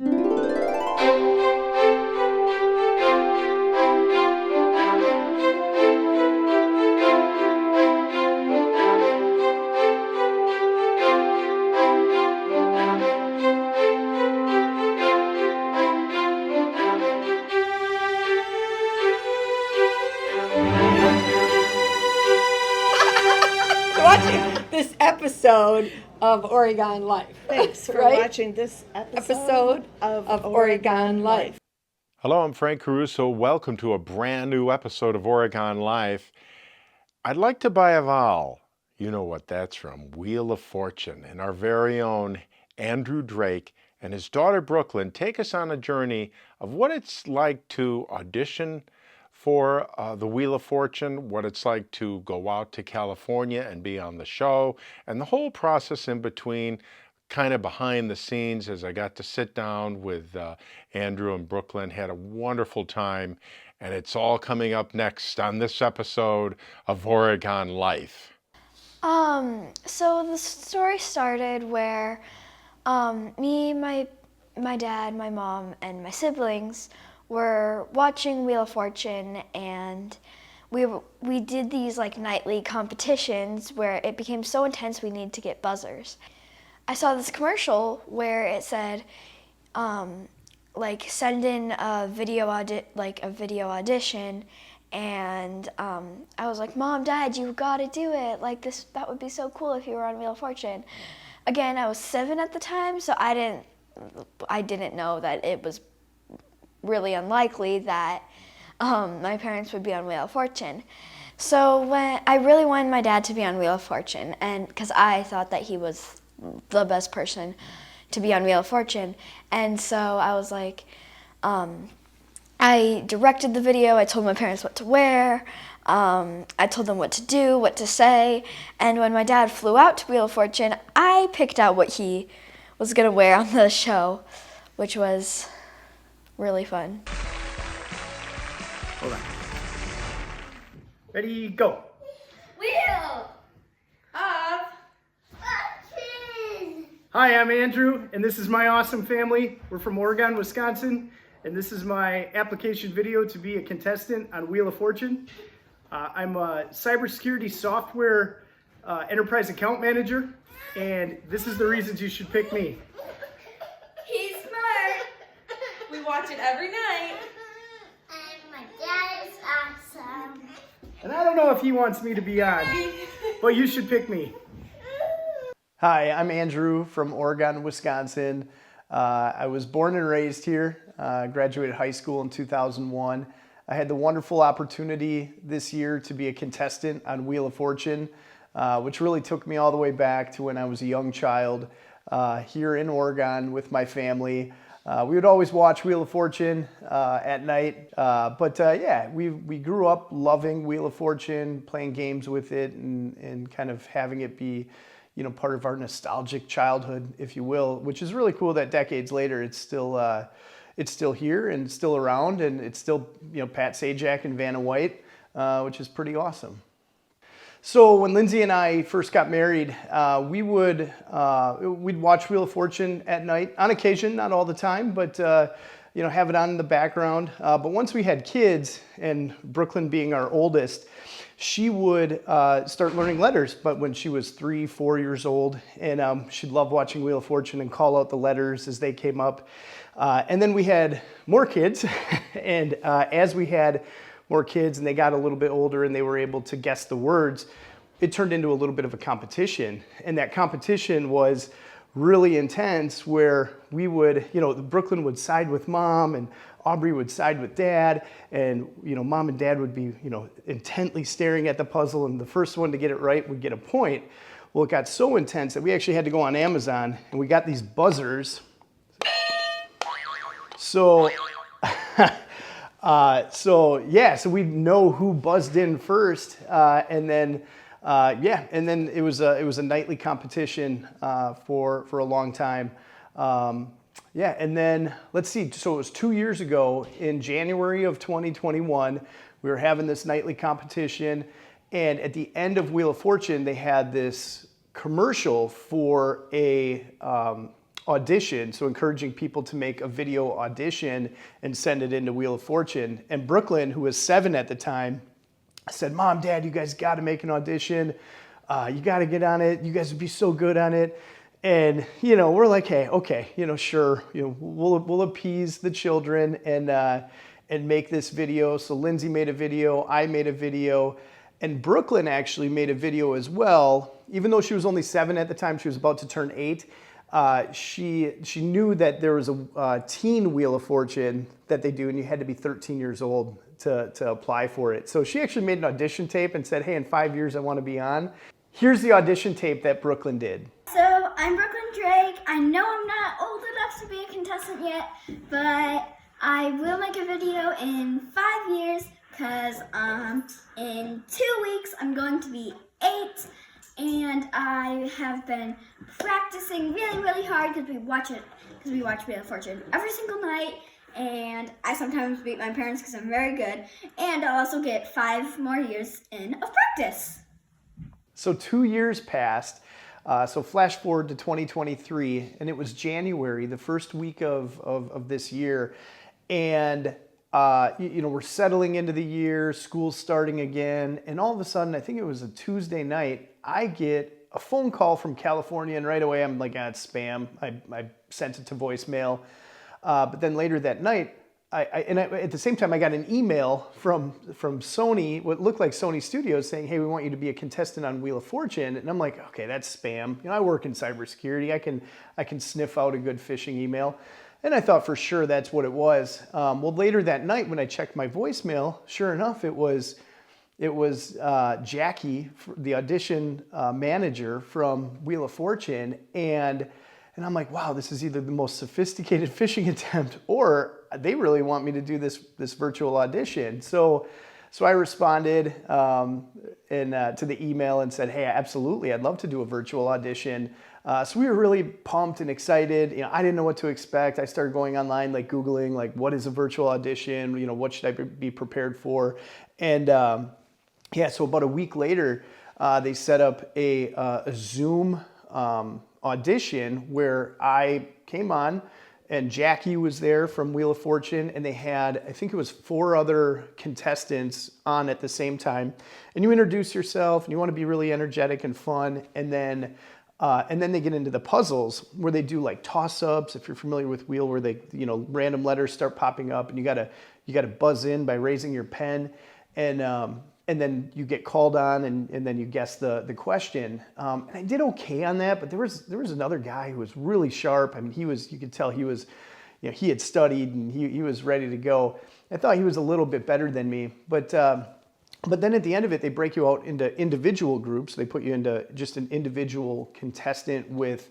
Watching this episode of Oregon Life. Thanks for right? watching this episode of Oregon Life. Hello, I'm Frank Caruso. Welcome to a brand new episode of Oregon Life. I'd like to buy a vowel. You know what that's from, Wheel of Fortune. And our very own Andrew Drake and his daughter Brooklyn take us on a journey of what it's like to audition for the Wheel of Fortune, what it's like to go out to California and be on the show, and the whole process in between, kind of behind the scenes, as I got to sit down with Andrew and Brooklyn, had a wonderful time, and it's all coming up next on this episode of Oregon Life. So the story started where me, my dad, my mom, and my siblings were watching Wheel of Fortune, and we did these like nightly competitions where it became so intense we needed to get buzzers. I saw this commercial where it said, like send in a video audition, and I was like, Mom, Dad, you gotta do it. Like that would be so cool if you were on Wheel of Fortune. Again, I was 7 at the time, so I didn't know that it was really unlikely that my parents would be on Wheel of Fortune. So when I really wanted my dad to be on Wheel of Fortune, and because I thought that he was the best person to be on Wheel of Fortune, and so I was like, I directed the video. I told my parents what to wear. I told them what to do, what to say, and when my dad flew out to Wheel of Fortune, I picked out what he was gonna wear on the show, which was really fun. Hold on. Ready, go. Wheel of Fortune. Hi, I'm Andrew, and this is my awesome family. We're from Oregon, Wisconsin, and this is my application video to be a contestant on Wheel of Fortune. I'm a cybersecurity software enterprise account manager, and this is the reasons you should pick me. He's smart. We watch it every night. And my dad is awesome. And I don't know if he wants me to be on, but you should pick me. Hi, I'm Andrew from Oregon, Wisconsin. I was born and raised here, graduated high school in 2001. I had the wonderful opportunity this year to be a contestant on Wheel of Fortune, which really took me all the way back to when I was a young child here in Oregon with my family. We would always watch Wheel of Fortune at night, but yeah, we grew up loving Wheel of Fortune, playing games with it, and kind of having it be, you know, part of our nostalgic childhood, if you will, which is really cool that decades later it's still here and still around, and it's still, you know, Pat Sajak and Vanna White, which is pretty awesome. So when Lindsay and I first got married, we'd watch Wheel of Fortune at night on occasion, not all the time, but you know, have it on in the background. But once we had kids, and Brooklyn being our oldest, she would start learning letters, but when she was 3, 4 years old, and she'd love watching Wheel of Fortune and call out the letters as they came up. And then we had more kids, and as we had more kids and they got a little bit older and they were able to guess the words, it turned into a little bit of a competition. And that competition was really intense, where we would, you know, Brooklyn would side with Mom and Aubrey would side with Dad, and, you know, Mom and Dad would be, you know, intently staring at the puzzle, and the first one to get it right would get a point. Well, it got so intense that we actually had to go on Amazon and we got these buzzers. So so we'd know who buzzed in first, and then it was a nightly competition for a long time. And then let's see. So it was 2 years ago in January of 2021. We were having this nightly competition, and at the end of Wheel of Fortune, they had this commercial for a audition, so encouraging people to make a video audition and send it into Wheel of Fortune. And Brooklyn, who was 7 at the time, said, Mom, Dad, you guys got to make an audition. You got to get on it. You guys would be so good on it. And, we're like, hey, okay, sure. We'll appease the children and make this video. So Lindsay made a video. I made a video. And Brooklyn actually made a video as well. Even though she was only 7 at the time, she was about to turn 8. She knew that there was a teen Wheel of Fortune that they do, and you had to be 13 years old to apply for it. So she actually made an audition tape and said, hey, in 5 years I want to be on. Here's the audition tape that Brooklyn did. So I'm Brooklyn Drake. I know I'm not old enough to be a contestant yet, but I will make a video in 5 years because in 2 weeks I'm going to be 8. And I have been practicing really, really hard because we watch Wheel of Fortune every single night. And I sometimes beat my parents because I'm very good. And I'll also get 5 more years of practice. So 2 years passed. So flash forward to 2023, and it was January, the first week of this year. And we're settling into the year, school's starting again, and all of a sudden, I think it was a Tuesday night, I get a phone call from California, and right away I'm like, it's spam. I sent it to voicemail. But then later that night, at the same time, I got an email from Sony, what looked like Sony Studios, saying, hey, we want you to be a contestant on Wheel of Fortune. And I'm like, okay, that's spam. I work in cybersecurity. I can sniff out a good phishing email. And I thought for sure that's what it was. Well, later that night when I checked my voicemail, sure enough, it was Jackie, the audition manager from Wheel of Fortune. And I'm like, wow, this is either the most sophisticated phishing attempt or they really want me to do this virtual audition. So I responded to the email and said, hey, absolutely, I'd love to do a virtual audition. So we were really pumped and excited. I didn't know what to expect. I started going online, like Googling, like what is a virtual audition? What should I be prepared for? And so about a week later, they set up a Zoom audition where I came on and Jackie was there from Wheel of Fortune, and they had, I think it was 4 other contestants on at the same time. And you introduce yourself and you want to be really energetic and fun. And then they get into the puzzles where they do like toss-ups, if you're familiar with Wheel, where they, random letters start popping up and you gotta buzz in by raising your pen. And then you get called on and then you guess the question. And I did okay on that, but there was another guy who was really sharp. I mean, you could tell he was, he had studied and he was ready to go. I thought he was a little bit better than me, but then at the end of it, they break you out into individual groups. They put you into just an individual contestant with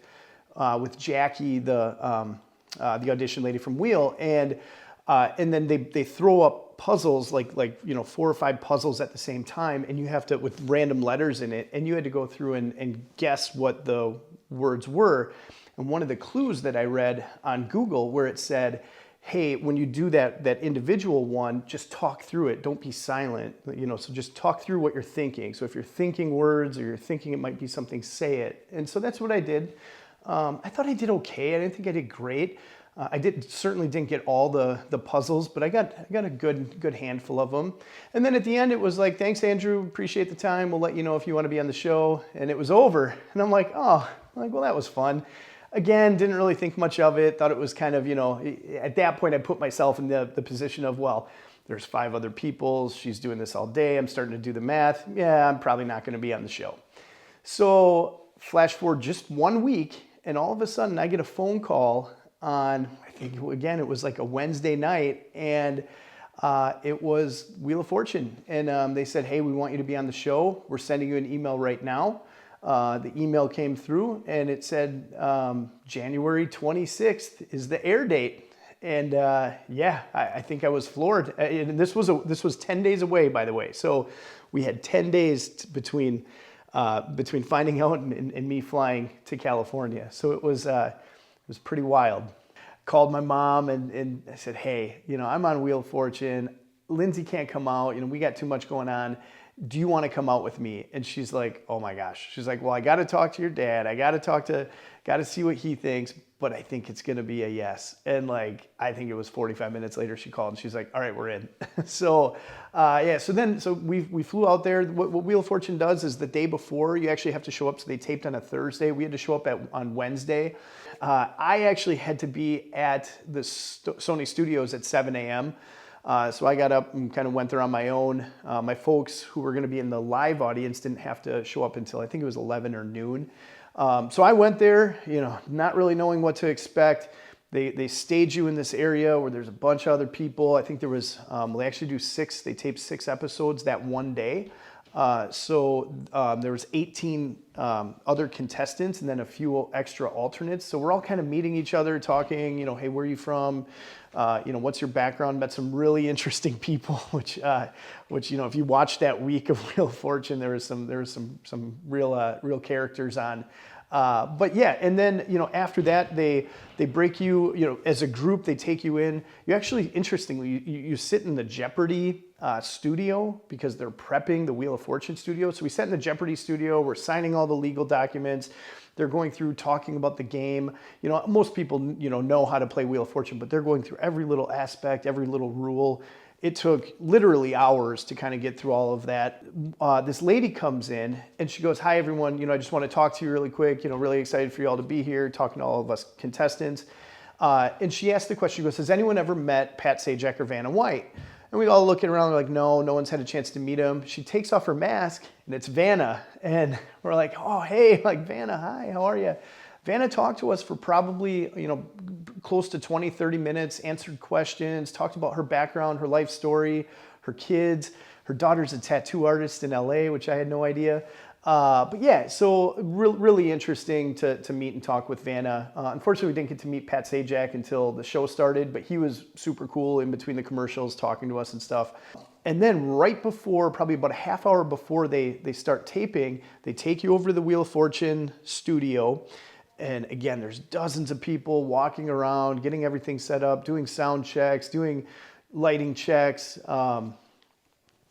Jackie, the audition lady from Wheel, and then they throw up puzzles like 4 or 5 puzzles at the same time, and you have to, with random letters in it, and you had to go through and guess what the words were. And one of the clues that I read on Google where it said, hey, when you do that individual one, just talk through it. Don't be silent. So just talk through what you're thinking. So if you're thinking words or you're thinking it might be something, say it. And so that's what I did. I thought I did okay. I didn't think I did great. I certainly didn't get all the puzzles, but I got a good handful of them. And then at the end, it was like, thanks, Andrew. Appreciate the time. We'll let you know if you want to be on the show. And it was over. And I'm like, well, that was fun. Again, didn't really think much of it. Thought it was kind of, at that point, I put myself in the position of, well, there's 5 other people. She's doing this all day. I'm starting to do the math. Yeah, I'm probably not going to be on the show. So flash forward just 1 week, and all of a sudden, I get a phone call on, I think, again, it was like a Wednesday night, and it was Wheel of Fortune. And they said, hey, we want you to be on the show. We're sending you an email right now. The email came through and it said January 26th is the air date. And I think I was floored. And this was 10 days away, by the way. So we had 10 days between finding out and me flying to California. So it was pretty wild. Called my mom and I said, hey, I'm on Wheel of Fortune. Lindsay can't come out. We got too much going on. Do you want to come out with me? And she's like, oh my gosh. She's like, well, I got to talk to your dad. I got to see what he thinks. but I think it's going to be a yes. And like, I think it was 45 minutes later, she called and she's like, all right, we're in. So so we flew out there. What Wheel of Fortune does is the day before, you actually have to show up. So they taped on a Thursday. We had to show up on Wednesday. I actually had to be at the Sony studios at 7 a.m. So I got up and kind of went there on my own. My folks who were going to be in the live audience didn't have to show up until I think it was 11 or noon. So I went there, not really knowing what to expect. They stage you in this area where there's a bunch of other people. I think there was, they actually they taped 6 episodes that one day. There was 18 other contestants and then a few extra alternates. So we're all kind of meeting each other, talking, hey, where are you from? What's your background? Met some really interesting people, which if you watch that week of Wheel of Fortune, there was some real characters on. But yeah, and then, after that, they break you, as a group, they take you in. You actually, interestingly, you sit in the Jeopardy studio because they're prepping the Wheel of Fortune studio. So we sat in the Jeopardy studio, we're signing all the legal documents. They're going through talking about the game. Most people, know how to play Wheel of Fortune, but they're going through every little aspect, every little rule. It took literally hours to kind of get through all of that. This lady comes in and she goes, hi everyone, I just want to talk to you really quick, really excited for you all to be here, talking to all of us contestants. And she asked the question, she goes, has anyone ever met Pat Sajak or Vanna White? And we all looking around like, no one's had a chance to meet him. She takes off her mask and it's Vanna. And we're like, oh, hey, like Vanna, hi, how are you? Vanna talked to us for probably, close to 20, 30 minutes, answered questions, talked about her background, her life story, her kids. Her daughter's a tattoo artist in LA, which I had no idea. But yeah, so really interesting to meet and talk with Vanna. Unfortunately, we didn't get to meet Pat Sajak until the show started, but he was super cool in between the commercials talking to us and stuff. And then right before, probably about a half hour before they start taping, they take you over to the Wheel of Fortune studio. And again, there's dozens of people walking around, getting everything set up, doing sound checks, doing lighting checks.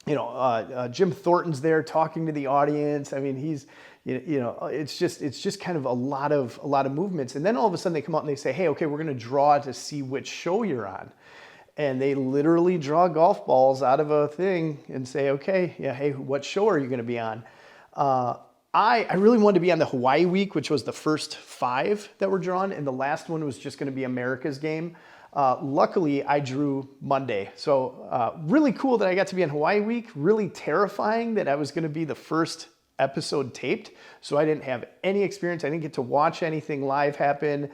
Jim Thornton's there talking to the audience. I mean, he's, it's just kind of a lot of movements. And then all of a sudden they come out and they say, hey, okay, we're going to draw to see which show you're on. And they literally draw golf balls out of a thing and say, okay, yeah, hey, what show are you going to be on? I really wanted to be on the Hawaii week, which was the first 5 that were drawn. And the last one was just going to be America's Game. Luckily, I drew Monday. So really cool that I got to be on Hawaii week. Really terrifying that I was going to be the first episode taped. So I didn't have any experience. I didn't get to watch anything live happen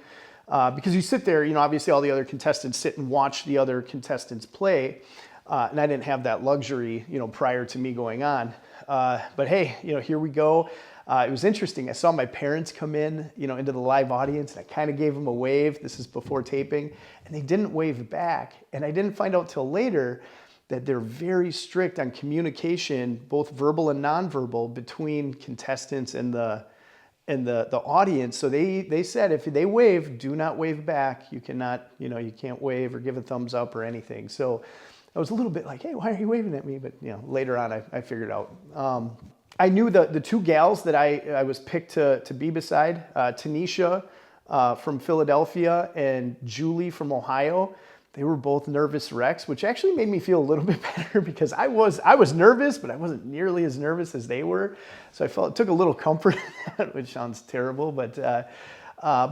because you sit there, obviously all the other contestants sit and watch the other contestants play. And I didn't have that luxury, prior to me going on. But hey, here we go. It was interesting. I saw my parents come in, into the live audience, and I kind of gave them a wave. This is before taping, and they didn't wave back. And I didn't find out till later that they're very strict on communication, both verbal and nonverbal, between contestants and the audience. So they said if they wave, do not wave back. You cannot, you can't wave or give a thumbs up or anything. So I was a little bit like, hey, why are you waving at me? But later on, I figured out. I knew the 2 gals that I was picked to be beside, Tanisha from Philadelphia and Julie from Ohio. They were both nervous wrecks, which actually made me feel a little bit better because I was nervous, but I wasn't nearly as nervous as they were. So I took a little comfort in that, which sounds terrible, but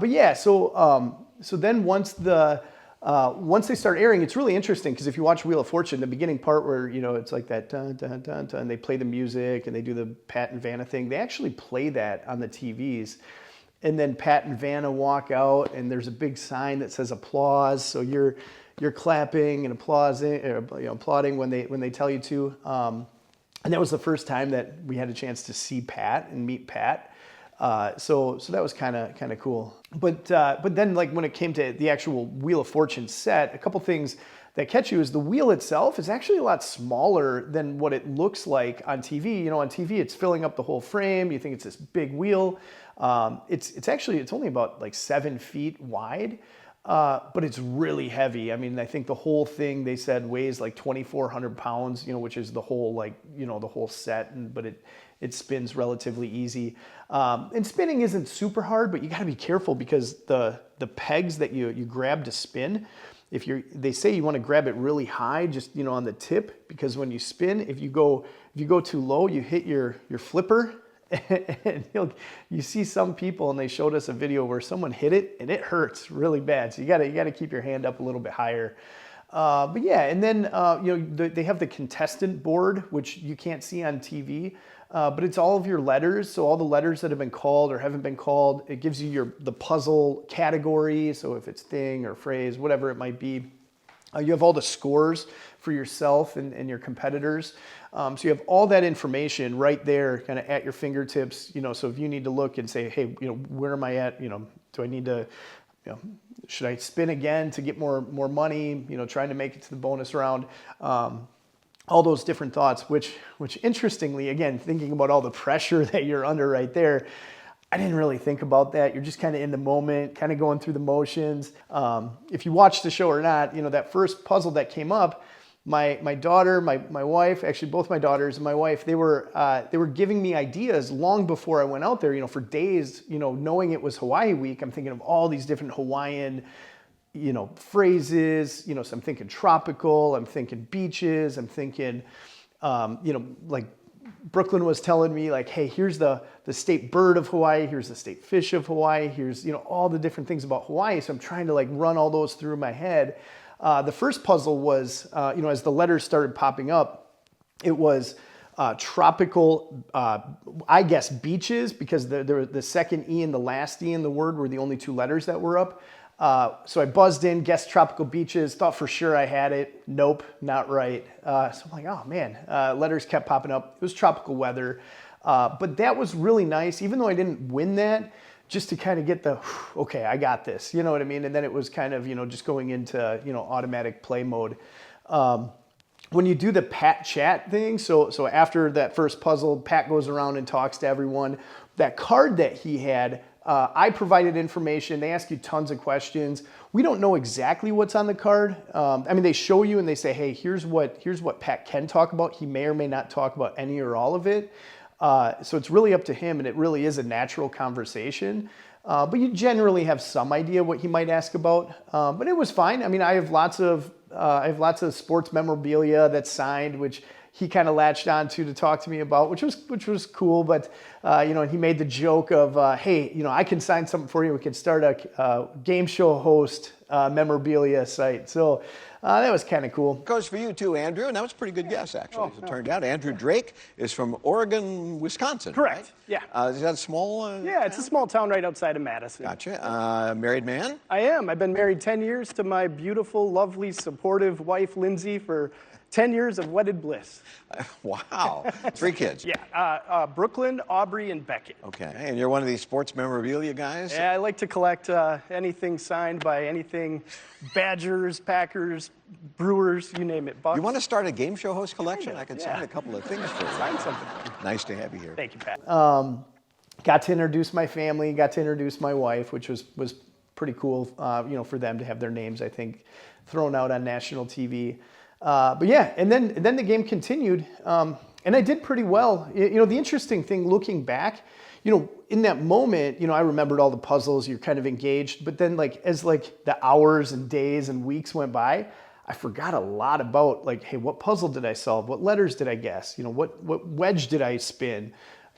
yeah. So then once they start airing, it's really interesting because if you watch Wheel of Fortune, the beginning part where, it's like that dun, dun, dun, dun, and they play the music and they do the Pat and Vanna thing, they actually play that on the TVs. And then Pat and Vanna walk out and there's a big sign that says applause. So you're clapping and applauding when they tell you to. And that was the first time that we had a chance to see Pat and meet Pat. So that was kind of cool. But then like when it came to the actual Wheel of Fortune set, a couple things that catch you is the wheel itself is actually a lot smaller than what it looks like on TV. On TV it's filling up the whole frame. You think it's this big wheel. It's only about like 7 feet wide. but it's really heavy. I mean, I think the whole thing, they said, weighs like 2,400 pounds, which is the whole, like, the whole set, but it spins relatively easy. And spinning isn't super hard, but you got to be careful because the pegs that you grab to spin, they say you want to grab it really high, just, on the tip, because when you spin, if you go too low, you hit your flipper. And you see some people, and they showed us a video where someone hit it and it hurts really bad. So you gotta keep your hand up a little bit higher. But yeah, and then they have the contestant board, which you can't see on TV, but it's all of your letters. So all the letters that have been called or haven't been called. It gives you the puzzle category. So if it's thing or phrase, whatever it might be. You have all the scores for yourself and your competitors. So you have all that information right there kind of at your fingertips, so if you need to look and say, hey, where am I at? Do I need to, should I spin again to get more money, trying to make it to the bonus round? All those different thoughts, which interestingly, again, thinking about all the pressure that you're under right there, I didn't really think about that. You're just kind of in the moment, kind of going through the motions. If you watch the show or not, that first puzzle that came up, my daughter, my wife, actually both my daughters and my wife, they were giving me ideas long before I went out there, for days, knowing it was Hawaii week. I'm thinking of all these different Hawaiian, phrases, so I'm thinking tropical, I'm thinking beaches, I'm thinking, like Brooklyn was telling me, like, hey, here's the state bird of Hawaii, here's the state fish of Hawaii, here's, all the different things about Hawaii. So I'm trying to like run all those through my head. The first puzzle was, as the letters started popping up, it was tropical, I guess, beaches, because the second E and the last E in the word were the only two letters that were up. So I buzzed in, guessed tropical beaches, thought for sure I had it. Nope, not right. So I'm like, oh man, letters kept popping up. It was tropical weather. But that was really nice, even though I didn't win that, just to kind of get okay, I got this, you know what I mean? And then it was kind of, just going into, automatic play mode. When you do the Pat chat thing, so after that first puzzle, Pat goes around and talks to everyone. That card that he had, I provided information. They ask you tons of questions. We don't know exactly what's on the card. They show you and they say, hey, here's what Pat can talk about. He may or may not talk about any or all of it. So it's really up to him, and it really is a natural conversation. But you generally have some idea what he might ask about. But it was fine. I have lots of sports memorabilia that's signed, which he kind of latched on to talk to me about, which was cool. But he made the joke of, hey, I can sign something for you. We can start a game show host memorabilia site. So that was kind of cool. Goes for you too, Andrew, and that was a pretty good guess, actually, as it turned out. Andrew Drake is from Oregon, Wisconsin. Correct. Right? Yeah. Is that a small Yeah, it's a small town right outside of Madison. Gotcha. Married man? I am. I've been married 10 years to my beautiful, lovely, supportive wife, Lindsay, for 10 years of wedded bliss. Wow. 3 kids. Yeah. Brooklynn, Aubrey, and Beckett. Okay. And you're one of these sports memorabilia guys? Yeah, I like to collect anything signed by anything Badgers, Packers, Brewers, you name it. Bucks. You want to start a game show host collection? I could sign a couple of things for you. Sign something. Nice to have you here. Thank you, Pat. Got to introduce my family, got to introduce my wife, which was pretty cool, for them to have their names, I think, thrown out on national TV. But yeah, and then the game continued, and I did pretty well. The interesting thing looking back, in that moment, I remembered all the puzzles, you're kind of engaged, but then as the hours and days and weeks went by, I forgot a lot about hey, what puzzle did I solve? What letters did I guess? What wedge did I spin?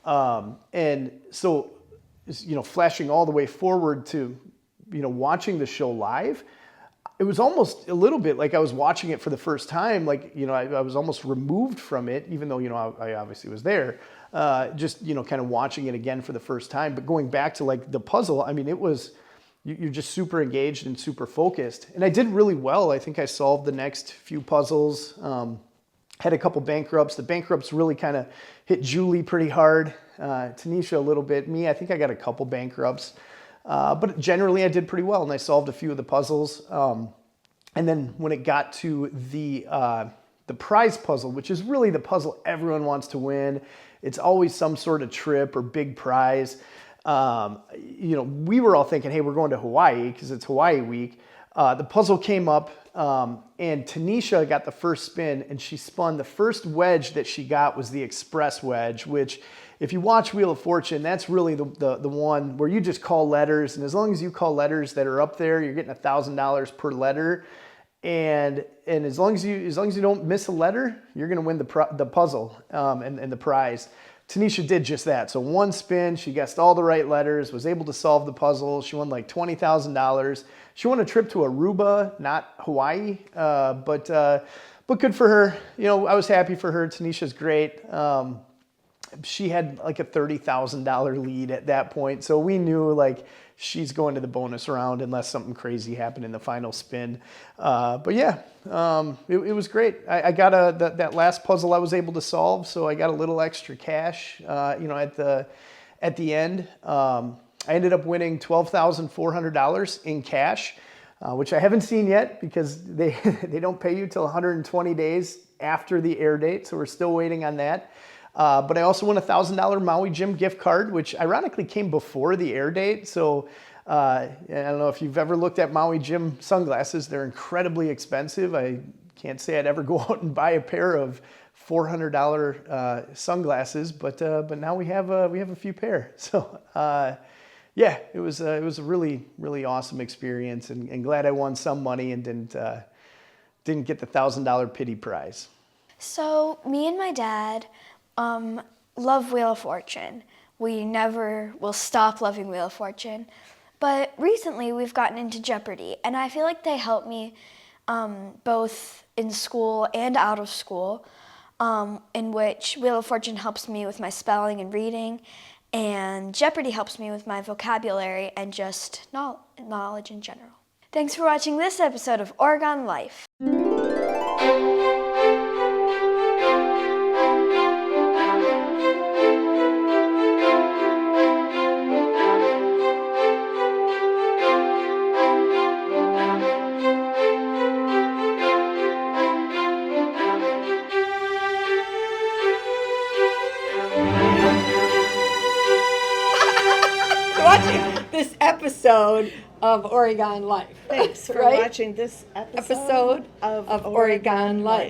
And so, flashing all the way forward to, watching the show live, it was almost a little bit like I was watching it for the first time. I was almost removed from it, even though, I obviously was there. Just, kind of watching it again for the first time. But going back to the puzzle, it was, you're just super engaged and super focused. And I did really well. I think I solved the next few puzzles. Had a couple bankrupts. The bankrupts really kind of hit Julie pretty hard. Tanisha a little bit. Me, I think I got a couple bankrupts. But generally I did pretty well, and I solved a few of the puzzles. And then when it got to the prize puzzle, which is really the puzzle everyone wants to win, it's always some sort of trip or big prize. We were all thinking, hey, we're going to Hawaii because it's Hawaii week. The puzzle came up, and Tanisha got the first spin, and she spun. The first wedge that she got was the express wedge, which if you watch Wheel of Fortune, that's really the one where you just call letters, and as long as you call letters that are up there, you're getting $1,000 per letter. And as long as you don't miss a letter, you're going to win the puzzle and the prize. Tanisha did just that. So one spin, she guessed all the right letters, was able to solve the puzzle. She won like $20,000. She won a trip to Aruba, not Hawaii, but good for her. You know, I was happy for her. Tanisha's great. She had like a $30,000 lead at that point, so we knew like she's going to the bonus round unless something crazy happened in the final spin. But yeah, it was great. I got that last puzzle I was able to solve, so I got a little extra cash. You know, at the end, I ended up winning $12,400 in cash, which I haven't seen yet because they don't pay you till 120 days after the air date, so we're still waiting on that. But I also won a $1,000 Maui Gym gift card, which ironically came before the air date. So I don't know if you've ever looked at Maui Gym sunglasses. They're incredibly expensive. I can't say I'd ever go out and buy a pair of $400 sunglasses, but now we have a few pair. So yeah, it was a really, really awesome experience, and glad I won some money and didn't get the $1,000 pity prize. So me and my dad love Wheel of Fortune. We never will stop loving Wheel of Fortune. But recently we've gotten into Jeopardy, and I feel like they help me both in school and out of school, in which Wheel of Fortune helps me with my spelling and reading, and Jeopardy helps me with my vocabulary and just knowledge in general. Thanks for watching this episode of Oregon Life. Watching this episode of Oregon Life. Thanks for Right? watching this Episode of Oregon Life.